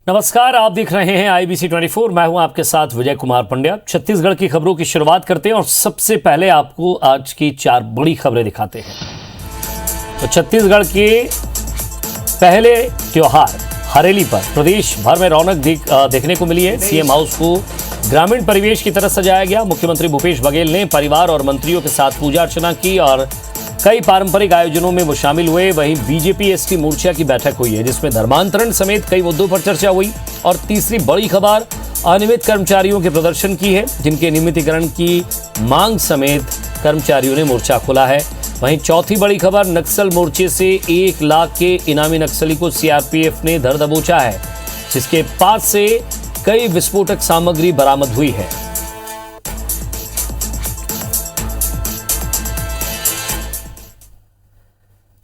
नमस्कार, आप देख रहे हैं IBC 24। मैं हूं आपके साथ विजय कुमार पंड्या। छत्तीसगढ़ की खबरों की शुरुआत करते हैं और सबसे पहले आपको आज की 4 बड़ी खबरें दिखाते हैं। तो छत्तीसगढ़ के पहले त्योहार हरेली पर प्रदेश भर में रौनक देखने को मिली है। सीएम हाउस को ग्रामीण परिवेश की तरह सजाया गया। मुख्यमंत्री भूपेश बघेल ने परिवार और मंत्रियों के साथ पूजा अर्चना की और कई पारंपरिक आयोजनों में वो शामिल हुए। वहीं बीजेपी एसटी मोर्चा की बैठक हुई है, जिसमें धर्मांतरण समेत कई मुद्दों पर चर्चा हुई। और तीसरी बड़ी खबर अनियमित कर्मचारियों के प्रदर्शन की है, जिनके नियमितीकरण की मांग समेत कर्मचारियों ने मोर्चा खोला है। वहीं चौथी बड़ी खबर नक्सल मोर्चे से 1 लाख के इनामी नक्सली को सीआरपीएफ ने धर दबोचा है, जिसके पास से कई विस्फोटक सामग्री बरामद हुई है।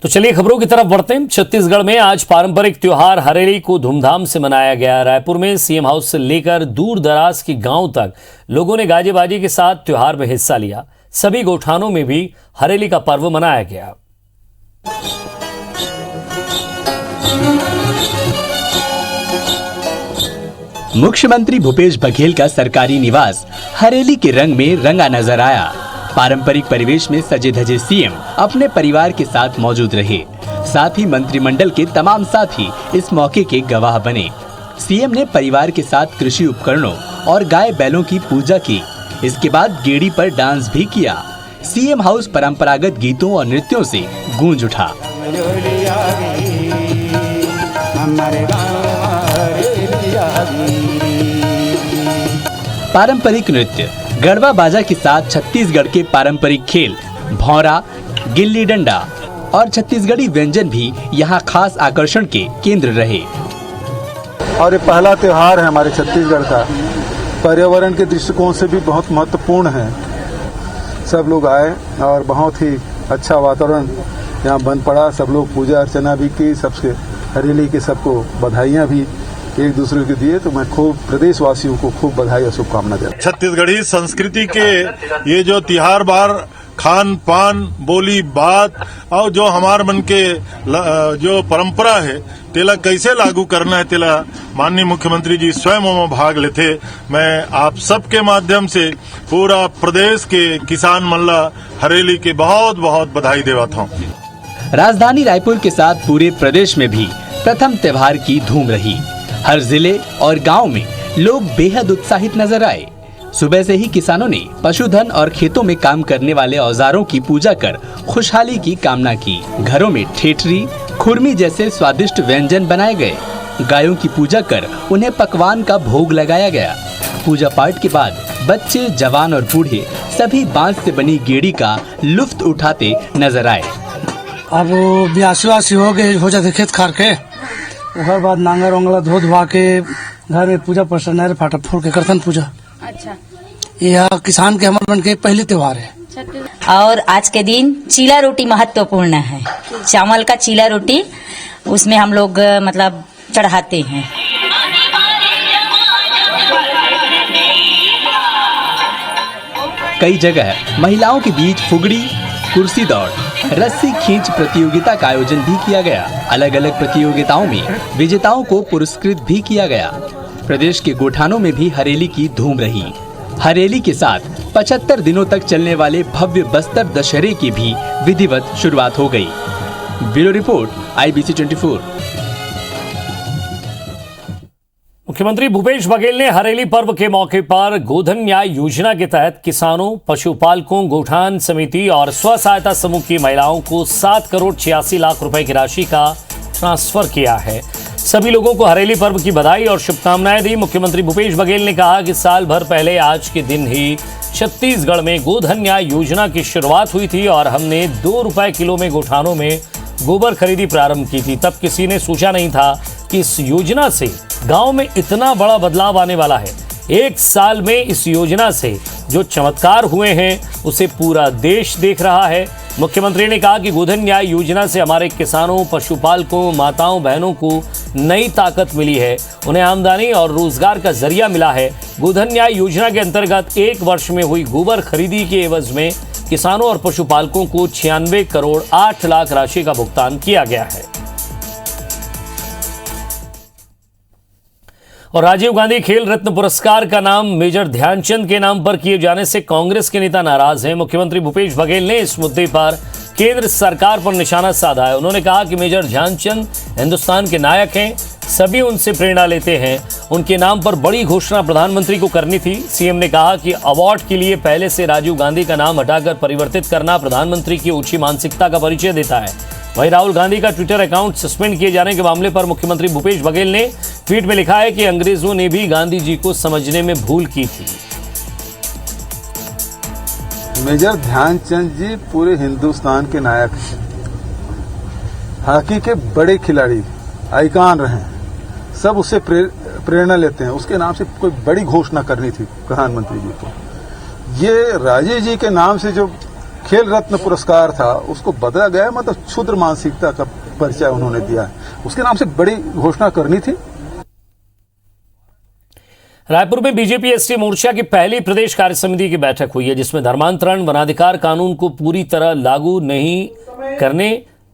तो चलिए खबरों की तरफ बढ़ते हैं। छत्तीसगढ़ में आज पारंपरिक त्योहार हरेली को धूमधाम से मनाया गया। रायपुर में सीएम हाउस से लेकर दूर दराज के गांव तक लोगों ने गाजे बाजे के साथ त्योहार में हिस्सा लिया। सभी गोठानों में भी हरेली का पर्व मनाया गया। मुख्यमंत्री भूपेश बघेल का सरकारी निवास हरेली के रंग में रंगा नजर आया। पारंपरिक परिवेश में सजे धजे सीएम अपने परिवार के साथ मौजूद रहे। साथ ही मंत्रिमंडल के तमाम साथी इस मौके के गवाह बने। सीएम ने परिवार के साथ कृषि उपकरणों और गाय बैलों की पूजा की। इसके बाद गेड़ी पर डांस भी किया। सीएम हाउस परंपरागत गीतों और नृत्यों से गूंज उठा। पारंपरिक नृत्य गढ़वा बाजा के साथ छत्तीसगढ़ के पारंपरिक खेल भौरा, गिल्ली डंडा और छत्तीसगढ़ी व्यंजन भी यहाँ खास आकर्षण के केंद्र रहे। और ये पहला त्योहार है हमारे छत्तीसगढ़ का। पर्यावरण के दृष्टिकोण से भी बहुत महत्वपूर्ण है। सब लोग आए और बहुत ही अच्छा वातावरण यहाँ बन पड़ा। सब लोग पूजा अर्चना भी की। सबसे हरेली के सबको बधाइयाँ भी एक दूसरे को दिए। तो मैं खूब प्रदेशवासियों को खूब बधाई और शुभकामना देता हूं। छत्तीसगढ़ी संस्कृति के ये जो त्योहार बार खान पान बोली बात और जो हमारे मन के जो परंपरा है तेला कैसे लागू करना है, तेला माननीय मुख्यमंत्री जी स्वयं में भाग लेते। मैं आप सबके माध्यम से पूरा प्रदेश के किसान मल्ला हरेली के बहुत बहुत बधाई देता हूँ। राजधानी रायपुर के साथ पूरे प्रदेश में भी प्रथम त्योहार की धूम रही। हर जिले और गांव में लोग बेहद उत्साहित नजर आए। सुबह से ही किसानों ने पशुधन और खेतों में काम करने वाले औजारों की पूजा कर खुशहाली की कामना की। घरों में ठेठरी, खुरमी जैसे स्वादिष्ट व्यंजन बनाए गए। गायों की पूजा कर उन्हें पकवान का भोग लगाया गया। पूजा पाठ के बाद बच्चे, जवान और बूढ़े सभी बांस से बनी गेड़ी का लुत्फ उठाते नजर आए। अब ब्यासी हो जाते खेत खार के, उसके बाद नांगर वांगला धो धुआ के घर में पूजा प्रसन्न नहर फाटा फोड़ के करतन पूजा। अच्छा, यह किसान के हमारे बन के पहले त्योहार है। और आज के दिन चीला रोटी महत्वपूर्ण है। चावल का चीला रोटी उसमें हम लोग मतलब चढ़ाते हैं। कई जगह महिलाओं के बीच फुगड़ी, कुर्सी दौड़, रस्सी खींच प्रतियोगिता का आयोजन भी किया गया। अलग अलग प्रतियोगिताओं में विजेताओं को पुरस्कृत भी किया गया। प्रदेश के गोठानों में भी हरेली की धूम रही। हरेली के साथ 75 दिनों तक चलने वाले भव्य बस्तर दशहरे की भी विधिवत शुरुआत हो गई। Bureau report, IBC 24। मुख्यमंत्री भूपेश बघेल ने हरेली पर्व के मौके पर गोधन न्याय योजना के तहत किसानों, पशुपालकों, गोठान समिति और स्व सहायता समूह की महिलाओं को 7 करोड़ 86 लाख रुपए की राशि का ट्रांसफर किया है। सभी लोगों को हरेली पर्व की बधाई और शुभकामनाएं दी। मुख्यमंत्री भूपेश बघेल ने कहा कि साल भर पहले आज के दिन ही छत्तीसगढ़ में गोधन न्याय योजना की शुरुआत हुई थी और हमने 2 रुपए किलो में गोठानों में गोबर खरीदी प्रारंभ की थी। तब किसी ने सोचा नहीं था कि इस योजना से गांव में इतना बड़ा बदलाव आने वाला है। 1 साल में इस योजना से जो चमत्कार हुए हैं उसे पूरा देश देख रहा है। मुख्यमंत्री ने कहा कि गोधन न्याय योजना से हमारे किसानों, पशुपालकों, माताओं, बहनों को नई ताकत मिली है। उन्हें आमदनी और रोजगार का जरिया मिला है। गोधन न्याय योजना के अंतर्गत 1 वर्ष में हुई गोबर खरीदी के एवज में किसानों और पशुपालकों को 96 करोड़ 8 लाख राशि का भुगतान किया गया है। और राजीव गांधी खेल रत्न पुरस्कार का नाम मेजर ध्यानचंद के नाम पर किए जाने से कांग्रेस के नेता नाराज हैं। मुख्यमंत्री भूपेश बघेल ने इस मुद्दे पर केंद्र सरकार पर निशाना साधा है। उन्होंने कहा कि मेजर ध्यानचंद हिंदुस्तान के नायक हैं, सभी उनसे प्रेरणा लेते हैं। उनके नाम पर बड़ी घोषणा प्रधानमंत्री को करनी थी। सीएम ने कहा कि अवार्ड के लिए पहले से राजीव गांधी का नाम हटाकर परिवर्तित करना प्रधानमंत्री की ऊंची मानसिकता का परिचय देता है। वहीं राहुल गांधी का ट्विटर अकाउंट सस्पेंड किए जाने के मामले पर मुख्यमंत्री भूपेश बघेल ने ट्वीट में लिखा है कि अंग्रेजों ने भी गांधी जी को समझने में भूल की थी। मेजर ध्यानचंद जी पूरे हिंदुस्तान के नायक हैं, हॉकी के बड़े खिलाड़ी, आइकॉन रहे हैं, सब उससे प्रेरणा लेते हैं। उसके नाम से कोई बड़ी घोषणा करनी थी प्रधानमंत्री जी को। ये राजीव जी के नाम से जो खेल रत्न पुरस्कार था उसको बदला गया, मतलब क्षुद्र मानसिकता का परिचय उन्होंने दिया है। उसके नाम से बड़ी घोषणा करनी थी। रायपुर में बीजेपी एसटी मोर्चा की पहली प्रदेश कार्य समिति की बैठक हुई है, जिसमें धर्मांतरण वनाधिकार कानून को पूरी तरह लागू नहीं करने,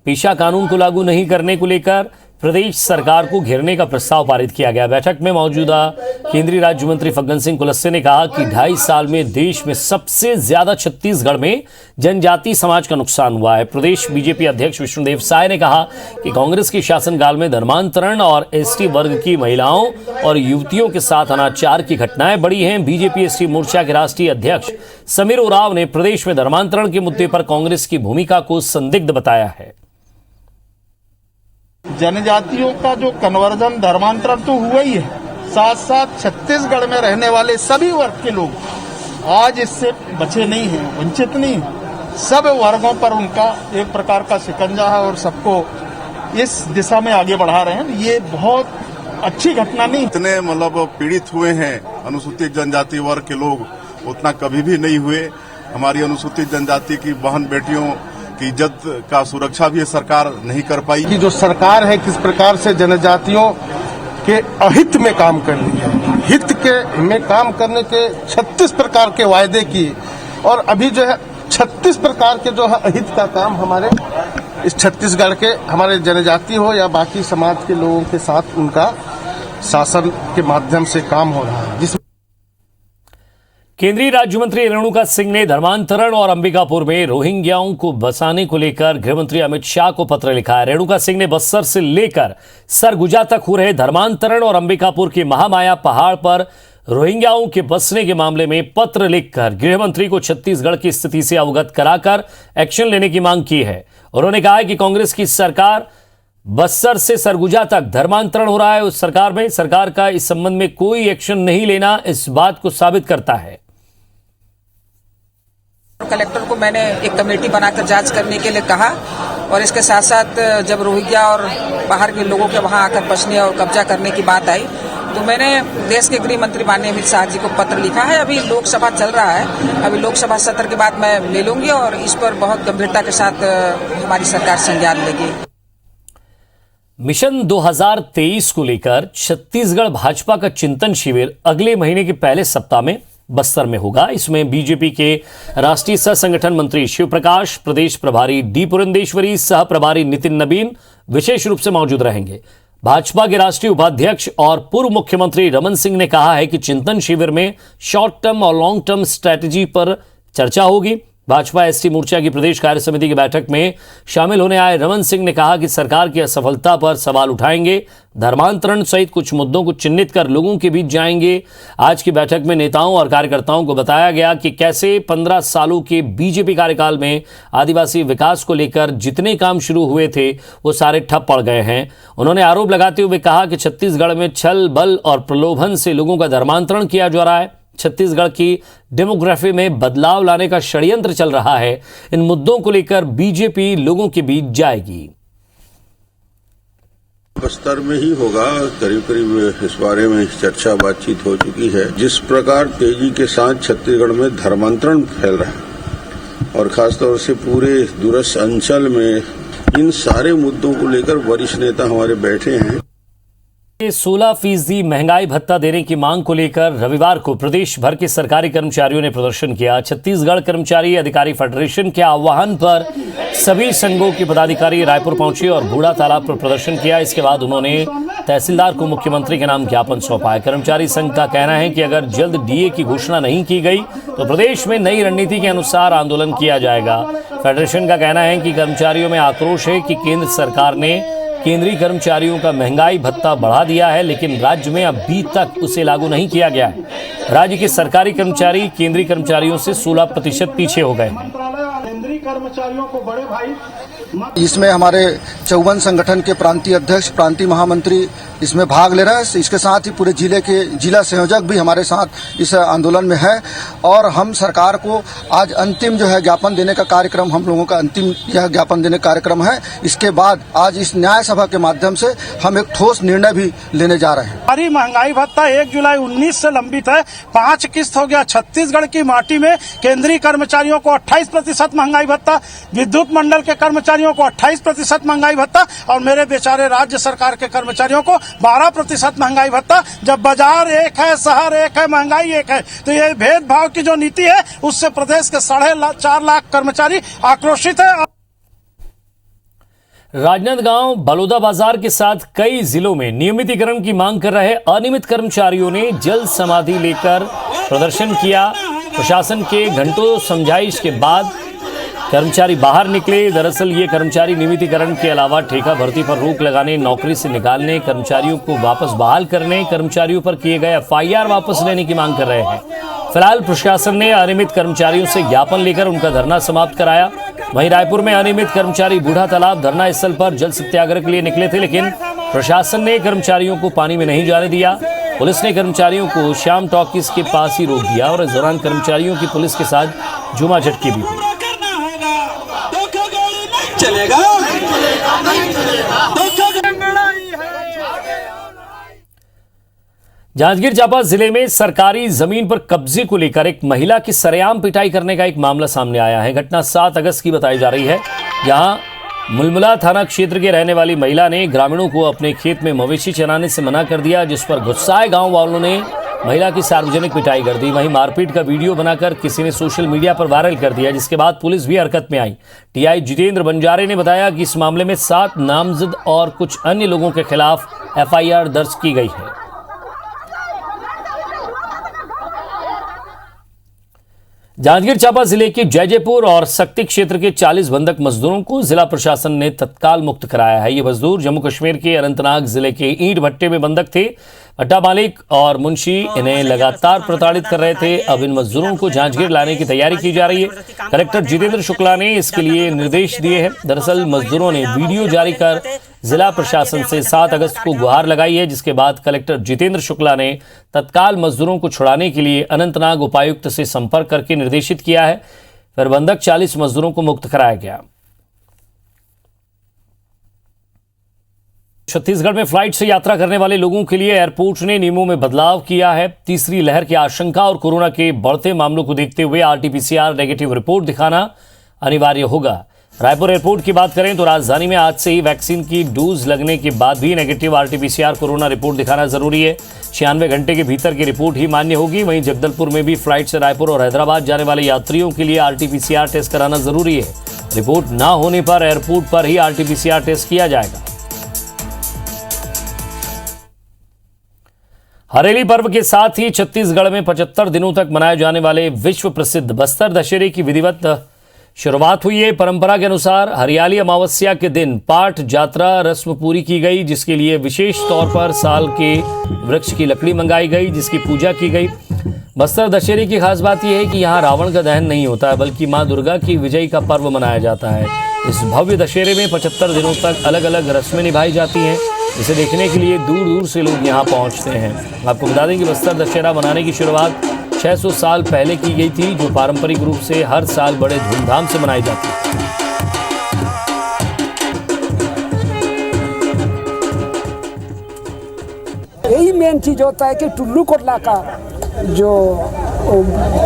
पेशा कानून को लागू नहीं करने को लेकर प्रदेश सरकार को घेरने का प्रस्ताव पारित किया गया। बैठक में मौजूदा केंद्रीय राज्य मंत्री फग्गन सिंह कुलस्ते ने कहा कि 2.5 साल में देश में सबसे ज्यादा छत्तीसगढ़ में जनजाति समाज का नुकसान हुआ है। प्रदेश बीजेपी अध्यक्ष विष्णुदेव साय ने कहा कि कांग्रेस के शासनकाल में धर्मांतरण और एसटी वर्ग की महिलाओं और युवतियों के साथ अनाचार की घटनाएं बढ़ी हैं। बीजेपी एसटी मोर्चा के राष्ट्रीय अध्यक्ष समीर उरांव ने प्रदेश में धर्मांतरण के मुद्दे पर कांग्रेस की भूमिका को संदिग्ध बताया है। जनजातियों का जो कन्वर्जन धर्मांतरण तो हुआ ही है, साथ साथ छत्तीसगढ़ में रहने वाले सभी वर्ग के लोग आज इससे बचे नहीं हैं, वंचित नहीं हैं। सब वर्गों पर उनका एक प्रकार का शिकंजा है और सबको इस दिशा में आगे बढ़ा रहे हैं। ये बहुत अच्छी घटना नहीं। इतने मतलब पीड़ित हुए हैं अनुसूचित जनजाति वर्ग के लोग, उतना कभी भी नहीं हुए। हमारी अनुसूचित जनजाति की बहन बेटियों की इज्जत का सुरक्षा भी सरकार नहीं कर पाई। कि जो सरकार है किस प्रकार से जनजातियों के अहित में काम कर रही है, हित के में काम करने के 36 प्रकार के वायदे किए और अभी जो है 36 प्रकार के जो है अहित का काम हमारे इस छत्तीसगढ़ के हमारे जनजाति हो या बाकी समाज के लोगों के साथ उनका शासन के माध्यम से काम हो रहा है। केंद्रीय राज्य मंत्री रेणुका सिंह ने धर्मांतरण और अंबिकापुर में रोहिंग्याओं को बसाने को लेकर गृहमंत्री अमित शाह को पत्र लिखा है। रेणुका सिंह ने बस्तर से लेकर सरगुजा तक हो रहे धर्मांतरण और अंबिकापुर के महामाया पहाड़ पर रोहिंग्याओं के बसने के मामले में पत्र लिखकर गृहमंत्री को छत्तीसगढ़ की स्थिति से अवगत कराकर एक्शन लेने की मांग की है। उन्होंने कहा कि कांग्रेस की सरकार बस्तर से सरगुजा तक धर्मांतरण हो रहा है, उस सरकार का इस संबंध में कोई एक्शन नहीं लेना इस बात को साबित करता है। कलेक्टर को मैंने एक कमेटी बनाकर जांच करने के लिए कहा और इसके साथ साथ जब रोहिंग्या और बाहर के लोगों के वहां आकर बसने और कब्जा करने की बात आई तो मैंने देश के गृह मंत्री माननीय अमित शाह जी को पत्र लिखा है। अभी लोकसभा चल रहा है, अभी लोकसभा सत्र के बाद मैं ले लूंगी और इस पर बहुत गंभीरता के साथ हमारी सरकार संज्ञान लेगी। मिशन 2023 को लेकर छत्तीसगढ़ भाजपा का चिंतन शिविर अगले महीने के पहले सप्ताह में बस्तर में होगा। इसमें बीजेपी के राष्ट्रीय सह संगठन मंत्री शिव प्रकाश, प्रदेश प्रभारी डी पुरंदेश्वरी, सह प्रभारी नितिन नबीन विशेष रूप से मौजूद रहेंगे। भाजपा के राष्ट्रीय उपाध्यक्ष और पूर्व मुख्यमंत्री रमन सिंह ने कहा है कि चिंतन शिविर में शॉर्ट टर्म और लॉन्ग टर्म स्ट्रैटेजी पर चर्चा होगी। भाजपा एसटी मोर्चा की प्रदेश कार्य समिति की बैठक में शामिल होने आए रमन सिंह ने कहा कि सरकार की असफलता पर सवाल उठाएंगे, धर्मांतरण सहित कुछ मुद्दों को चिन्हित कर लोगों के बीच जाएंगे। आज की बैठक में नेताओं और कार्यकर्ताओं को बताया गया कि कैसे 15 सालों के बीजेपी कार्यकाल में आदिवासी विकास को लेकर जितने काम शुरू हुए थे वो सारे ठप पड़ गए हैं। उन्होंने आरोप लगाते हुए कहा कि छत्तीसगढ़ में छल बल और प्रलोभन से लोगों का धर्मांतरण किया जा रहा है। छत्तीसगढ़ की डेमोग्राफी में बदलाव लाने का षड्यंत्र चल रहा है। इन मुद्दों को लेकर बीजेपी लोगों के बीच जाएगी। बस्तर में ही होगा, करीब करीब इस बारे में चर्चा बातचीत हो चुकी है। जिस प्रकार तेजी के साथ छत्तीसगढ़ में धर्मांतरण फैल रहा है और खासतौर से पूरे दूरस्थ अंचल में इन सारे मुद्दों को लेकर वरिष्ठ नेता हमारे बैठे हैं। 16% महंगाई भत्ता देने की मांग को लेकर रविवार को प्रदेश भर के सरकारी कर्मचारियों ने प्रदर्शन किया। छत्तीसगढ़ कर्मचारी अधिकारी फेडरेशन के आह्वान पर सभी संघों के पदाधिकारी रायपुर पहुंचे और बूढ़ा तालाब पर प्रदर्शन किया। इसके बाद उन्होंने तहसीलदार को मुख्यमंत्री के नाम ज्ञापन सौंपा है। कर्मचारी संघ का कहना है कि अगर जल्द डीए की घोषणा नहीं की गई तो प्रदेश में नई रणनीति के अनुसार आंदोलन किया जाएगा। फेडरेशन का कहना है कि कर्मचारियों में आक्रोश है कि केंद्र सरकार ने केंद्रीय कर्मचारियों का महंगाई भत्ता बढ़ा दिया है, लेकिन राज्य में अभी तक उसे लागू नहीं किया गया है। राज्य के सरकारी कर्मचारी केंद्रीय कर्मचारियों से 16% पीछे हो गए हैं। केंद्रीय कर्मचारियों को बड़े भाई इसमें हमारे 54 संगठन के प्रांतीय अध्यक्ष, प्रांतीय महामंत्री इसमें भाग ले रहे हैं। इसके साथ ही पूरे जिले के जिला संयोजक भी हमारे साथ इस आंदोलन में है और हम सरकार को आज अंतिम जो है ज्ञापन देने का कार्यक्रम, हम लोगों का अंतिम यह ज्ञापन देने का कार्यक्रम है। इसके बाद आज इस न्याय सभा के माध्यम से हम एक ठोस निर्णय भी लेने जा रहे हैं। हमारी महंगाई भत्ता 1 जुलाई 19 से लंबित है, 5 किस्त हो गया। छत्तीसगढ़ की माटी में केंद्रीय कर्मचारियों को 28% महंगाई भत्ता, विद्युत मंडल के कर्मचारियों को 28% महंगाई भत्ता और मेरे बेचारे राज्य सरकार के कर्मचारियों को 12% महंगाई भत्ता। जब बाजार एक है, शहर एक है, महंगाई एक है, तो ये भेदभाव की जो नीति है उससे प्रदेश के 4.5 लाख कर्मचारी आक्रोशित है। राजनांदगांव बलौदा बाजार के साथ कई जिलों में नियमितीकरण की मांग कर रहे अनियमित कर्मचारियों ने जल समाधि लेकर प्रदर्शन किया। प्रशासन के घंटों समझाइश के बाद कर्मचारी बाहर निकले। दरअसल ये कर्मचारी नियमितीकरण के अलावा ठेका भर्ती पर रोक लगाने, नौकरी से निकालने, कर्मचारियों को वापस बहाल करने, कर्मचारियों पर किए गए FIR वापस लेने की मांग कर रहे हैं। फिलहाल प्रशासन ने अनियमित कर्मचारियों से ज्ञापन लेकर उनका धरना समाप्त कराया। वहीं रायपुर में अनियमित कर्मचारी बूढ़ा तालाब धरना स्थल पर जल सत्याग्रह के लिए निकले थे, लेकिन प्रशासन ने कर्मचारियों को पानी में नहीं जाने दिया। पुलिस ने कर्मचारियों को श्याम टॉकीज के पास ही रोक दिया और इस दौरान कर्मचारियों की पुलिस के साथ जुमाझटकी भी हुई। जांजगीर चांपा जिले में सरकारी जमीन पर कब्जे को लेकर एक महिला की सरेआम पिटाई करने का एक मामला सामने आया है। घटना 7 अगस्त की बताई जा रही है। यहां मुलमुला थाना क्षेत्र के रहने वाली महिला ने ग्रामीणों को अपने खेत में मवेशी चराने से मना कर दिया, जिस पर गुस्साए गांव वालों ने महिला की सार्वजनिक पिटाई कर दी। वहीं मारपीट का वीडियो बनाकर किसी ने सोशल मीडिया पर वायरल कर दिया, जिसके बाद पुलिस भी हरकत में आई। टीआई जितेंद्र बंजारे ने बताया कि इस मामले में 7 नामजद और कुछ अन्य लोगों के खिलाफ FIR दर्ज की गई है। जांजगीर चांपा जिले के जयजयपुर और सक्ती क्षेत्र के 40 बंधक मजदूरों को जिला प्रशासन ने तत्काल मुक्त कराया है। ये मजदूर जम्मू कश्मीर के अनंतनाग जिले के ईंट भट्टे में बंधक थे। भट्टा मालिक और मुंशी इन्हें लगातार प्रताड़ित कर रहे थे। अब इन मजदूरों को जांजगीर लाने की तैयारी की जा रही है। कलेक्टर जितेंद्र शुक्ला ने इसके लिए निर्देश दिए हैं। दरअसल मजदूरों ने वीडियो जारी कर जिला प्रशासन से 7 अगस्त को गुहार लगाई है, जिसके बाद कलेक्टर जितेंद्र शुक्ला ने तत्काल मजदूरों को छुड़ाने के लिए अनंतनाग उपायुक्त से संपर्क करके निर्देशित किया है। फिर बंधक 40 मजदूरों को मुक्त कराया गया। छत्तीसगढ़ में फ्लाइट से यात्रा करने वाले लोगों के लिए एयरपोर्ट ने नियमों में बदलाव किया है। तीसरी लहर की आशंका और कोरोना के बढ़ते मामलों को देखते हुए RT-PCR नेगेटिव रिपोर्ट दिखाना अनिवार्य होगा। रायपुर एयरपोर्ट की बात करें तो राजधानी में आज से ही वैक्सीन की डोज लगने के बाद भी नेगेटिव RT-PCR कोरोना रिपोर्ट दिखाना जरूरी है। 96 घंटे के भीतर की रिपोर्ट ही मान्य होगी। वहीं जगदलपुर में भी फ्लाइट से रायपुर और हैदराबाद जाने वाले यात्रियों के लिए RT-PCR टेस्ट कराना जरूरी है। रिपोर्ट ना होने पर एयरपोर्ट पर ही RT-PCR टेस्ट किया जाएगा। हरेली पर्व के साथ ही छत्तीसगढ़ में 75 दिनों तक मनाए जाने वाले विश्व प्रसिद्ध बस्तर दशहरे की विधिवत शुरुआत हुई है। परंपरा के अनुसार हरियाली अमावस्या के दिन पाठ यात्रा रस्म पूरी की गई, जिसके लिए विशेष तौर पर साल के वृक्ष की लकड़ी मंगाई गई, जिसकी पूजा की गई। बस्तर दशहरे की खास बात यह है कि यहाँ रावण का दहन नहीं होता है, बल्कि मां दुर्गा की विजय का पर्व मनाया जाता है। इस भव्य दशहरे में 75 दिनों तक अलग अलग रस्में निभाई जाती हैं। इसे देखने के लिए दूर दूर से लोग यहाँ पहुँचते हैं। आपको बता दें कि बस्तर दशहरा मनाने की शुरुआत 600 साल पहले की गई थी, जो पारंपरिक रूप से हर साल बड़े धूमधाम से मनाई जाती है। यही मेन चीज होता है कि टुल्लू कोटला का जो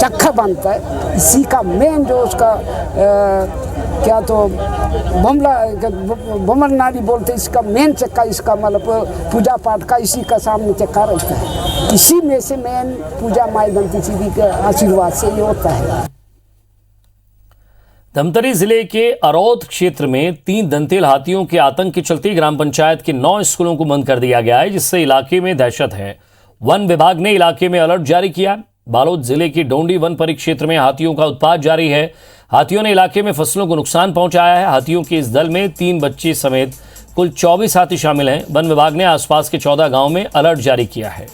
चक्का बनता है, इसी का मेन जो उसका क्या तो बमर नाड़ी बोलते हैं, इसका मेन चक्का, इसका मतलब पूजा पाठ का इसी का सामने चक्का रहता है। इसी में से मेन पूजा माई दंती देवी के आशीर्वाद से ये होता है। धमतरी जिले के अरौद क्षेत्र में 3 दंतेल हाथियों के आतंक के चलते ग्राम पंचायत के 9 स्कूलों को बंद कर दिया गया है, जिससे इलाके में दहशत है। वन विभाग ने इलाके में अलर्ट जारी किया। बालोद जिले के डोंडी वन परिक्षेत्र में हाथियों का उत्पात जारी है। हाथियों ने इलाके में फसलों को नुकसान पहुंचाया है। हाथियों के इस दल में 3 बच्चे समेत कुल 24 हाथी शामिल हैं। वन विभाग ने आसपास के 14 गांव में अलर्ट जारी किया है।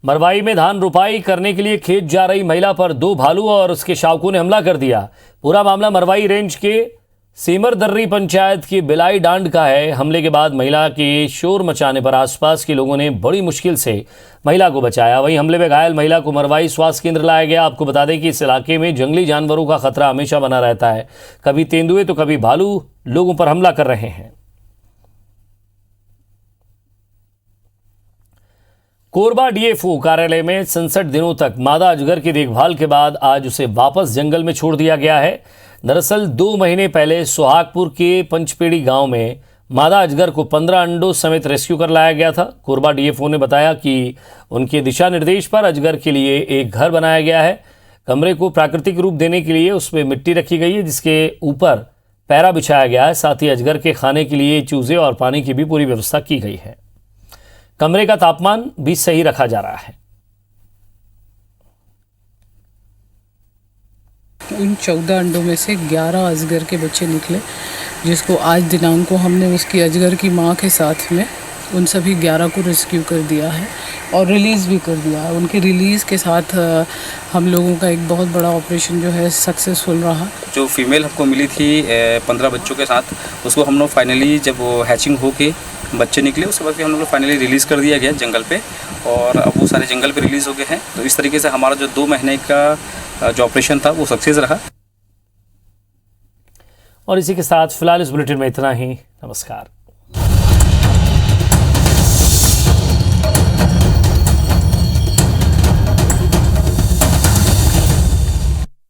मरवाई में धान रुपाई करने के लिए खेत जा रही महिला पर 2 भालू और उसके शावकों ने हमला कर दिया। पूरा मामला मरवाई रेंज के सेमरदर्री पंचायत की बिलाई डांड का है। हमले के बाद महिला के शोर मचाने पर आसपास के लोगों ने बड़ी मुश्किल से महिला को बचाया। वहीं हमले में घायल महिला को मरवाई स्वास्थ्य केंद्र लाया गया। आपको बता दें कि इस इलाके में जंगली जानवरों का खतरा हमेशा बना रहता है। कभी तेंदुए तो कभी भालू लोगों पर हमला कर रहे हैं। कोरबा डीएफओ कार्यालय में 67 दिनों तक मादा अजगर की देखभाल के बाद आज उसे वापस जंगल में छोड़ दिया गया है। दरअसल 2 महीने पहले सुहागपुर के पंचपेड़ी गांव में मादा अजगर को 15 अंडों समेत रेस्क्यू कर लाया गया था। कोरबा डीएफओ ने बताया कि उनके दिशा निर्देश पर अजगर के लिए एक घर बनाया गया है। कमरे को प्राकृतिक रूप देने के लिए उसमें मिट्टी रखी गई है, जिसके ऊपर पैरा बिछाया गया है। साथ ही अजगर के खाने के लिए चूजे और पानी की भी पूरी व्यवस्था की गई है। कमरे का तापमान भी सही रखा जा रहा है। उन 14 अंडों में से 11 अजगर के बच्चे निकले, जिसको आज दिनांक को हमने उसकी अजगर की मां के साथ में उन सभी 11 को रेस्क्यू कर दिया है और रिलीज़ भी कर दिया है। उनके रिलीज़ के साथ हम लोगों का एक बहुत बड़ा ऑपरेशन जो है सक्सेसफुल रहा। जो फीमेल हमको मिली थी 15 बच्चों के साथ, उसको हम लोग फाइनली जब वो हैचिंग होके बच्चे निकले उसके बाद हम लोग फाइनली रिलीज़ कर दिया गया जंगल पे, और अब वो सारे जंगल पे रिलीज़ हो गए हैं। तो इस तरीके से हमारा जो 2 महीने का जो ऑपरेशन था वो सक्सेस रहा। और इसी के साथ फिलहाल इस बुलेटिन में इतना ही। नमस्कार।